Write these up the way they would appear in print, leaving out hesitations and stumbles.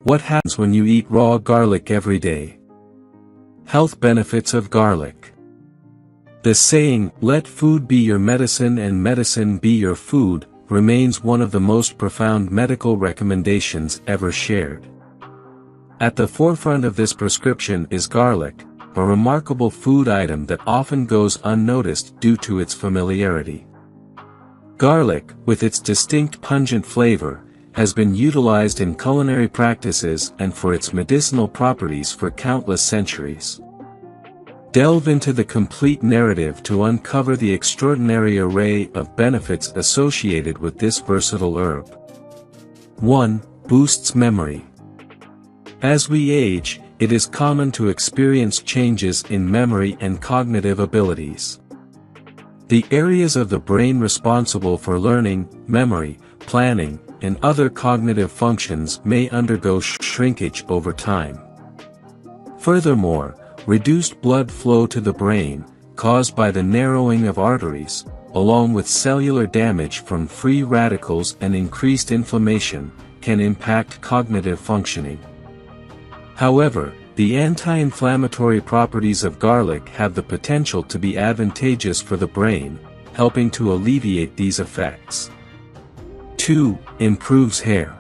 What happens when you eat raw garlic every day? Health benefits of garlic. The saying, "Let food be your medicine and medicine be your food," remains one of the most profound medical recommendations ever shared. At the forefront of this prescription is garlic, a remarkable food item that often goes unnoticed due to its familiarity. Garlic, with its distinct pungent flavor, has been utilized in culinary practices and for its medicinal properties for countless centuries. Delve into the complete narrative to uncover the extraordinary array of benefits associated with this versatile herb. 1. Boosts memory. As we age, it is common to experience changes in memory and cognitive abilities. The areas of the brain responsible for learning, memory, planning, and other cognitive functions may undergo shrinkage over time. Furthermore, reduced blood flow to the brain, caused by the narrowing of arteries, along with cellular damage from free radicals and increased inflammation, can impact cognitive functioning. However, the anti-inflammatory properties of garlic have the potential to be advantageous for the brain, helping to alleviate these effects. 2. Improves hair.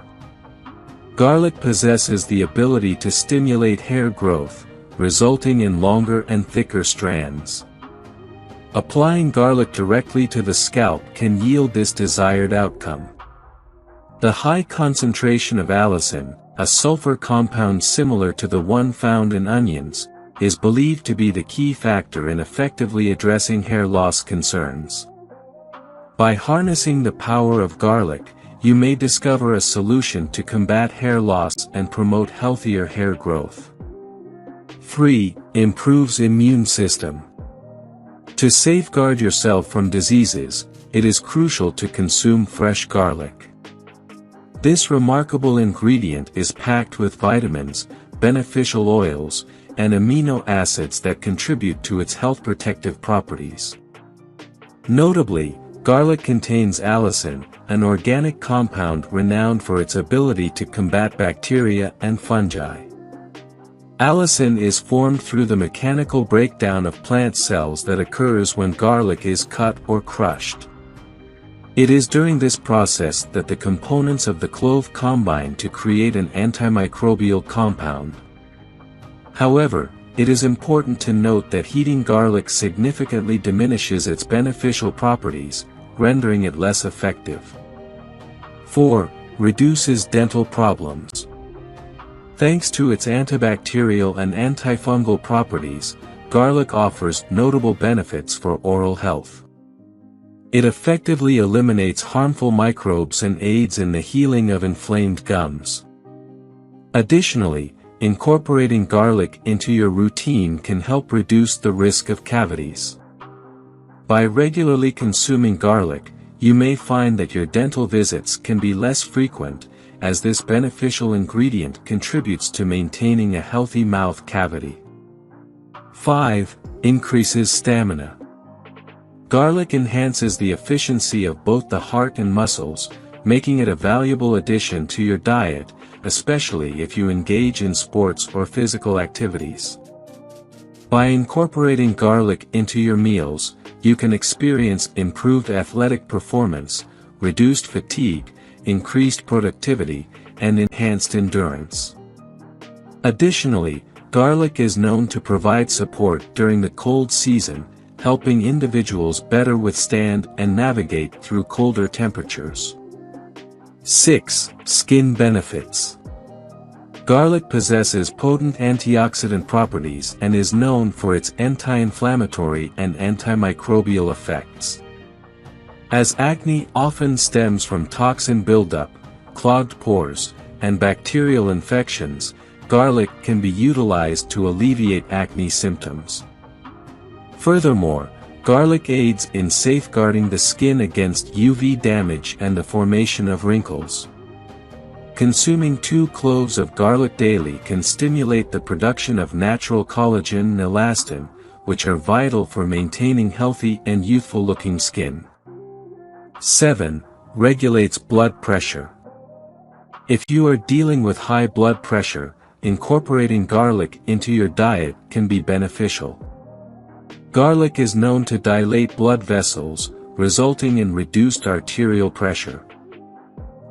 Garlic possesses the ability to stimulate hair growth, resulting in longer and thicker strands. Applying garlic directly to the scalp can yield this desired outcome. The high concentration of allicin, a sulfur compound similar to the one found in onions, is believed to be the key factor in effectively addressing hair loss concerns. By harnessing the power of garlic, you may discover a solution to combat hair loss and promote healthier hair growth. 3. Improves immune system. To safeguard yourself from diseases, it is crucial to consume fresh garlic. This remarkable ingredient is packed with vitamins, beneficial oils, and amino acids that contribute to its health protective properties. Notably, garlic contains allicin, an organic compound renowned for its ability to combat bacteria and fungi. Allicin is formed through the mechanical breakdown of plant cells that occurs when garlic is cut or crushed. It is during this process that the components of the clove combine to create an antimicrobial compound. However, it is important to note that heating garlic significantly diminishes its beneficial properties, rendering it less effective. 4. Reduces dental problems. Thanks to its antibacterial and antifungal properties, garlic offers notable benefits for oral health. It effectively eliminates harmful microbes and aids in the healing of inflamed gums. Additionally, incorporating garlic into your routine can help reduce the risk of cavities. By regularly consuming garlic, you may find that your dental visits can be less frequent, as this beneficial ingredient contributes to maintaining a healthy mouth cavity. 5. Increases stamina. Garlic enhances the efficiency of both the heart and muscles, making it a valuable addition to your diet, especially if you engage in sports or physical activities. By incorporating garlic into your meals, you can experience improved athletic performance, reduced fatigue, increased productivity, and enhanced endurance. Additionally, garlic is known to provide support during the cold season, helping individuals better withstand and navigate through colder temperatures. 6. Skin benefits. Garlic possesses potent antioxidant properties and is known for its anti-inflammatory and antimicrobial effects. As acne often stems from toxin buildup, clogged pores, and bacterial infections, garlic can be utilized to alleviate acne symptoms. Furthermore, garlic aids in safeguarding the skin against UV damage and the formation of wrinkles. Consuming 2 cloves of garlic daily can stimulate the production of natural collagen and elastin, which are vital for maintaining healthy and youthful-looking skin. 7. Regulates blood pressure. If you are dealing with high blood pressure, incorporating garlic into your diet can be beneficial. Garlic is known to dilate blood vessels, resulting in reduced arterial pressure.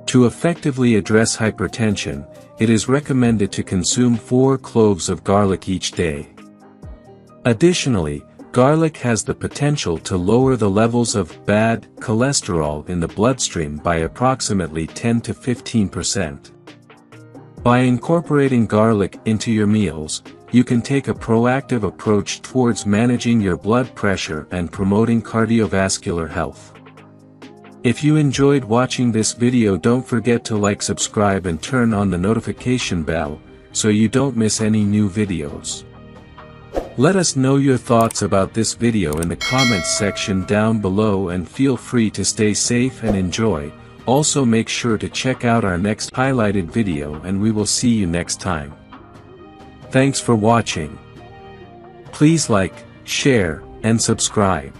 To effectively address hypertension, it is recommended to consume 4 cloves of garlic each day. Additionally, garlic has the potential to lower the levels of bad cholesterol in the bloodstream by approximately 10 to 15%. By incorporating garlic into your meals, you can take a proactive approach towards managing your blood pressure and promoting cardiovascular health. If you enjoyed watching this video, don't forget to like, subscribe and turn on the notification bell, so you don't miss any new videos. Let us know your thoughts about this video in the comments section down below, and feel free to stay safe and enjoy. Also make sure to check out our next highlighted video, and we will see you next time. Thanks for watching. Please like, share, and subscribe.